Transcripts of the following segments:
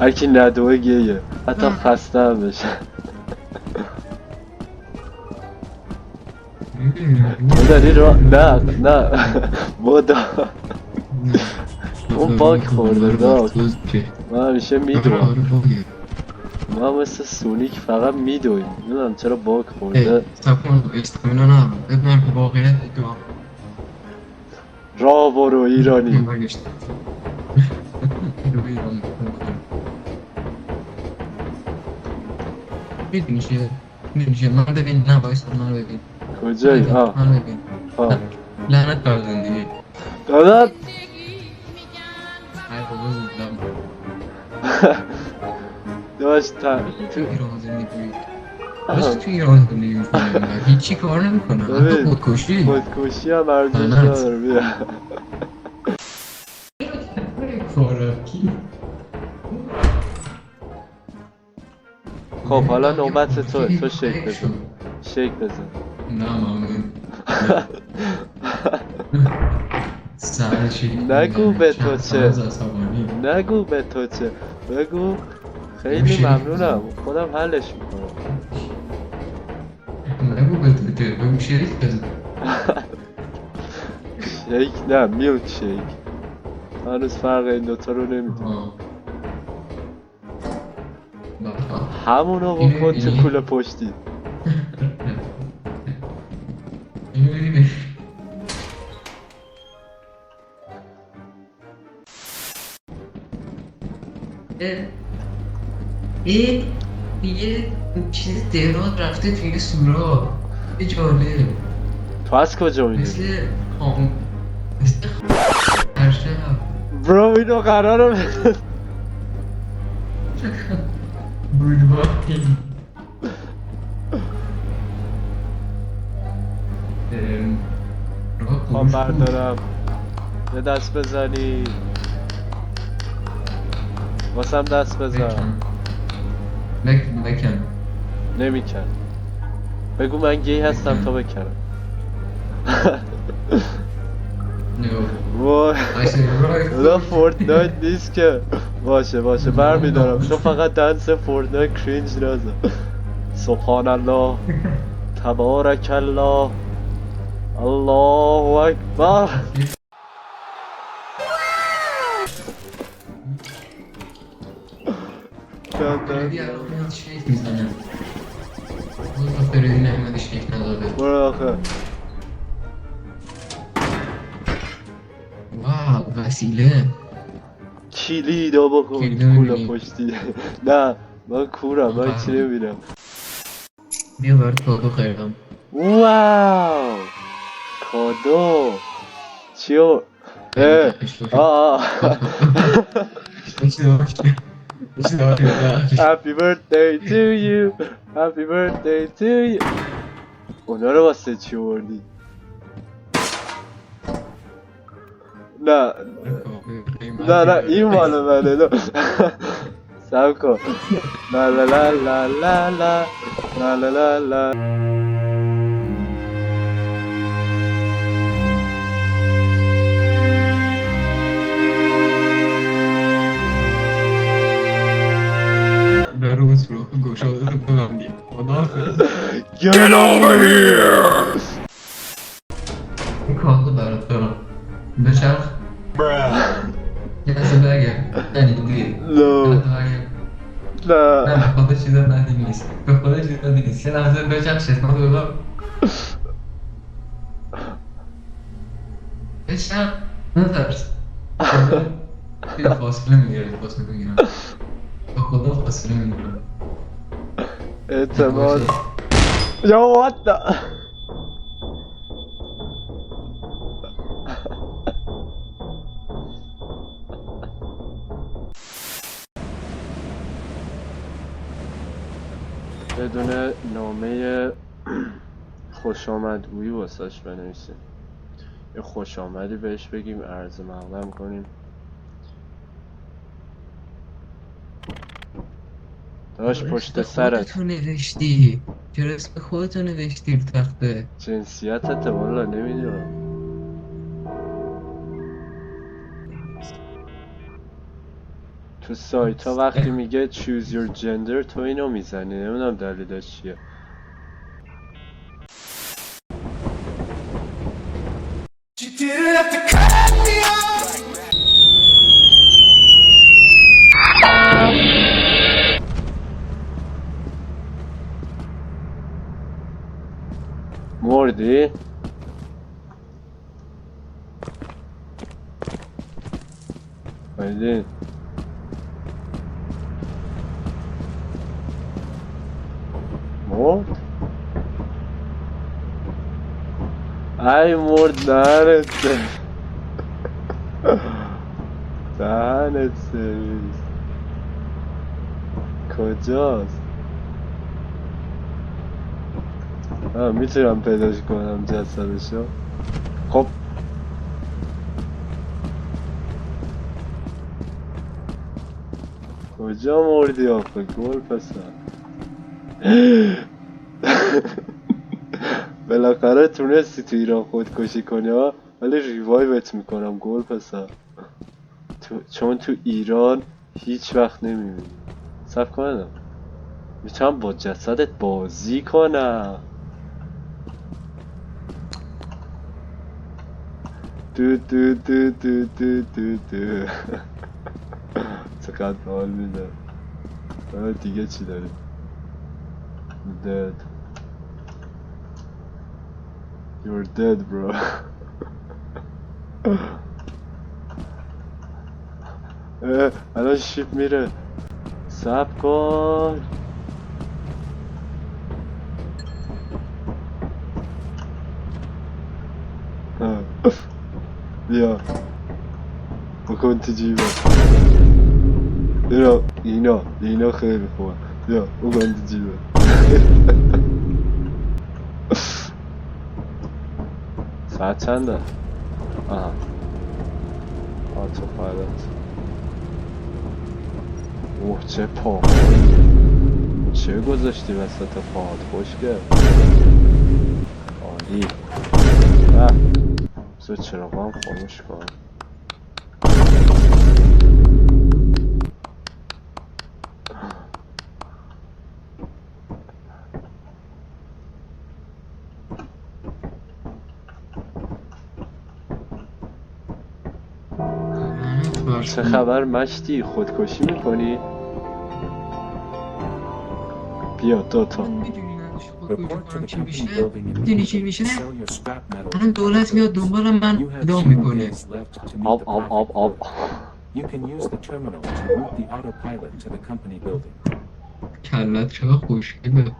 هر کی ندوه گیه حتی خسته هم بشه. تو داری نه بودا اون باگ خورده داغ. من همیشه میدوم، ما مثل سونیک فقط میدویم، نمیدونم چرا باگ خورده. راه برو ایرانی. میدونی چیه من ببین نه وایسا من ببین کجایی؟ من ببین آه لعنت بر زندگی دادت ای بابا زودم داشت تو ایران زندگی داشت تو ایران زندگی میکنه و هیچی کار نمیکنه حتی ببین خودکشی خودکشی هم ارزش لعنت نداره. بیا خوراکی خب حالا یه نوبت خوراکی تو شیک خیلی بزن. شد شیک بزن. نه ممنون سر شیک نگو میزنه به تو چند سال چه، از عصبانی نگو به تو چه، بگو بهم خیلی شیک ممنونم بزن خودم حلش میکنم. نگو به تو که بهم شیک بزن شیک نه میلک شیک. هنوز فرق این دوتا رو نمیدونم. همونو بکن تو کوله پشتی. یه چیز تهران رفته توی سورا یه جالب تو از کجا میدونی؟ مثل هر شب برو اینو قراره بودواری راه خواب خروش بود بردارم یه دست بزنی واسم دست بزن. بکن نمیکن. بگو من گی هستم تا بکنم. وای خدا فورتنایت نیست که. باشه برمیدارم، تو فقط دنس فورتنایت کرینج نزن. سبحان الله تبارک الله الله اکبر. فردی الان میاد شیک میزنه فردی نمیاد شیک نداده برو آخه. واو وسیله کلیدو بکن کلیدو تو کوله می‌بینی؟ پشتی. نه من کورم، من هیچی نمیبینم. بیا برات کادو خریدم واو کادو چیو اه نگهش داشت آه Happy birthday to you Happy birthday to you. اونا رو واسه چی وردی؟ نه این مال منه. نه سب کن. لا لا لا لا لا لا لا لا لا لا. برو سراغ گشاده رو ببندی خداحافظ Get over here. این کادو برات دارم بچرخ یه لحظه برگرد ندیدی No نه به نه خدا چیز بدی نیست به خدا چیز بدی نیست یه لحظه بچرخ چشمات رو ببند بچرخ نترس به خدا یه فاصله میگیرم به خدا فاصله میگیرم اعتماد. Yo what the. بدون نامه خوش آمدگویی واسش بنویسیم، یه خوش آمدی بهش بگیم، عرض مقدم کنیم. داشت پشت اسم سرت. خودتو نوشتی چرا اسم خودتو نوشتی رو تخته جنسیتت والا نمیدونم. تو سایت ها وقتی میگه choose your gender تو اینو میزنی، نمیدونم دلیلش چیه. مردی؟ آیدین مرد؟ ای مرد دهنت سرویس. دهنت سرویس. کجاست؟ میتونم پیداش کنم جسدشو. خب کجا مردی آخه گل پسر؟ بالاخره تونستی تو ایران خودکشی کنی ها، ولی ریوایوت میکنم گل پسر. چون تو ایران هیچ وقت نمیبینی. صبر کنم میتونم با جسدت بازی کنم. دو دو دو دو دو دو دو. چقدر حال میده. دیگه چی داری؟ Dead. You're dead bro. الان شیپ میره. صبر کن. بیا بکن تو جیبت. اینا خیلی خوبه. بیا بکن تو جیبت. ساعت چنده؟ آها آتو پایلت. اوه چه پاهایی. چه گذاشتی وسط پاهات خوشگل. عالی. بذار چراغا هم خاموش کن. چه خبر مشتی؟ خودکشی میکنی؟ بیا دوتا. دیدی چی میشه؟ الان دولت میاد دنبال من ادام میکنه. آب. You can use the terminal to route the autopilot to the company building. کلت چرا خوشگله.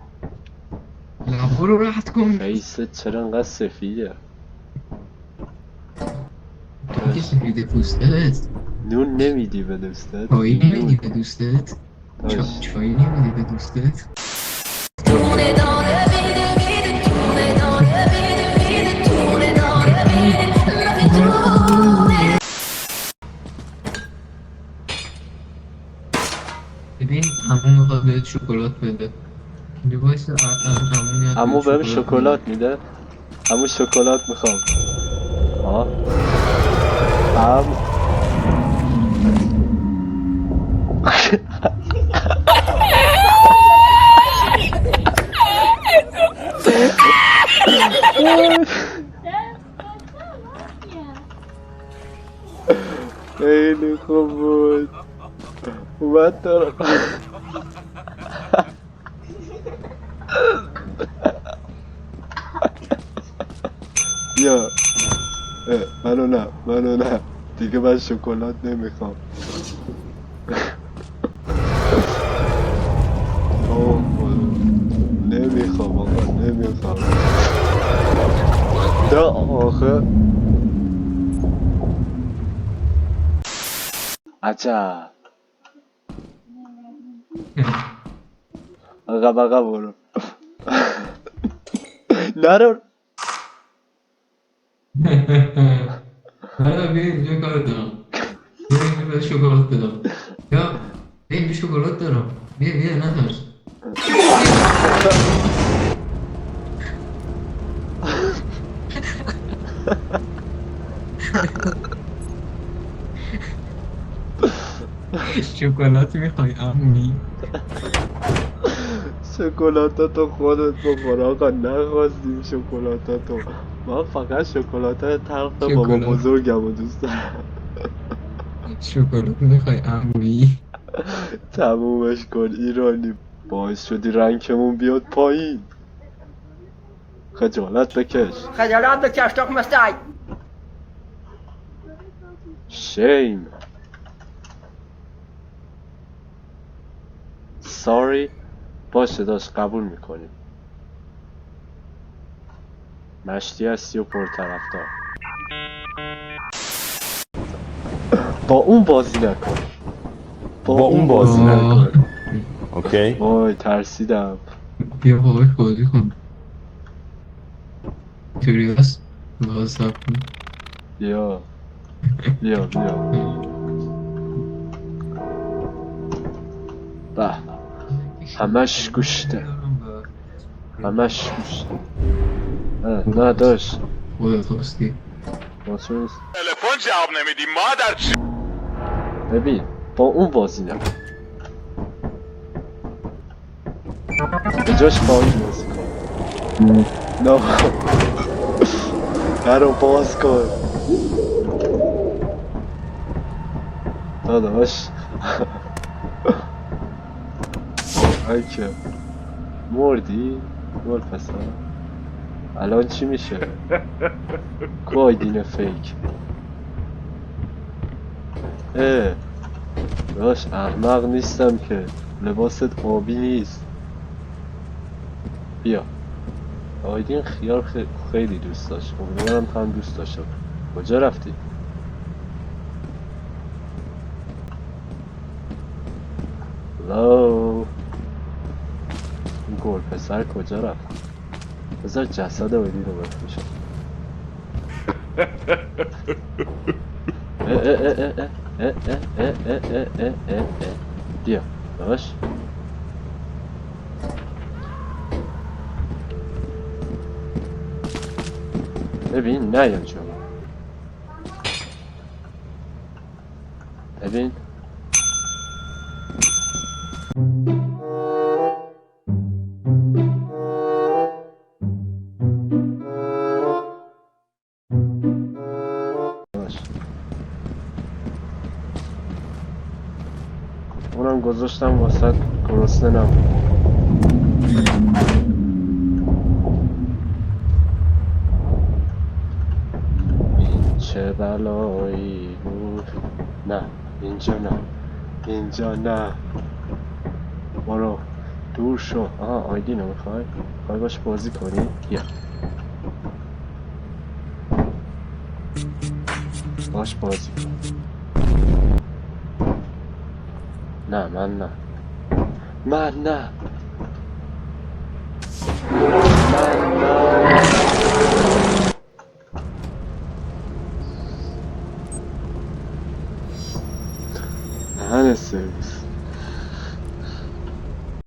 لبا رو راحت کن. فیست چرا انقدر سفیده؟ که سفیده پوستت. نون نمیدی به دوستت؟ چایی نمیدی به دوستت؟ چایی نمیدی به دوستت؟ ببین عمو میخواد بهت شکلات بده. وایس عمو میاد عمو بهم شکلات میده؟ عمو شکلات میخوام. عمو خیلی خوب بود. اومد دارم. بیا منو نه دیگه من شکلات نمیخوام. نمیخوام آقا نمیخوام. دا آخه عجب. عقب برو. نرو. نه بیا اینجا کار دارم. بیا اینجا شکلات بدم. بیا اینجا شکلات دارم. بیا نترس. شکلات میخوای عمویی؟ شکلاتاتو خودت بخور آقا، نخواستیم شکلاتاتو. من فقط شکلات تلخ بابا شکلات. بزرگم رو دوست دارم. شکلات میخوای عمویی؟ تمومش کن ایرانی، باعث شدی رنگمون بیاد پایین. خجالت بکش. خجالت بکش تخم سگ. شیم. ساری. باشه داشت قبول میکنیم. مشتی هستی و پرطرفدار. با اون بازی نکن. با اون بازی نکن. اوکی. وای ترسیدم. بیا بابای بازی کن. اینطوری هست واسه کن. بیا بیا بیا. به همش گوشته. همش گوشته. نه داشت خودت خواستی. تلفن جواب نمیدی مادر چی؟ ببین با اون بازی نکن. به جاش با این بازی کن. نه درو باز کن داداش. اوکی مردی؟ مر پسر. الان چی میشه؟ کو آیدین فیک. داش احمق نیستم که، لباست آبی نیست. بیا آیدین خیار خیلی دوست داشت، امیدوارم تو هم دوست داشته. کجا رفتی؟ هلو این گل پسر کجا رفت؟ بذار جسد آیدین رو بفروشم. بیا باش. ببین نه اینجا. ببین باش. اونم گذاشتم واسه گرسنه نمون. این چه بلایی بود. نه اینجا نه، اینجا نه. برو دور شو. آها آیدین رو میخوای باش بازی کنی؟ بیا باش بازی کن. نه من نه. من نه. من نه.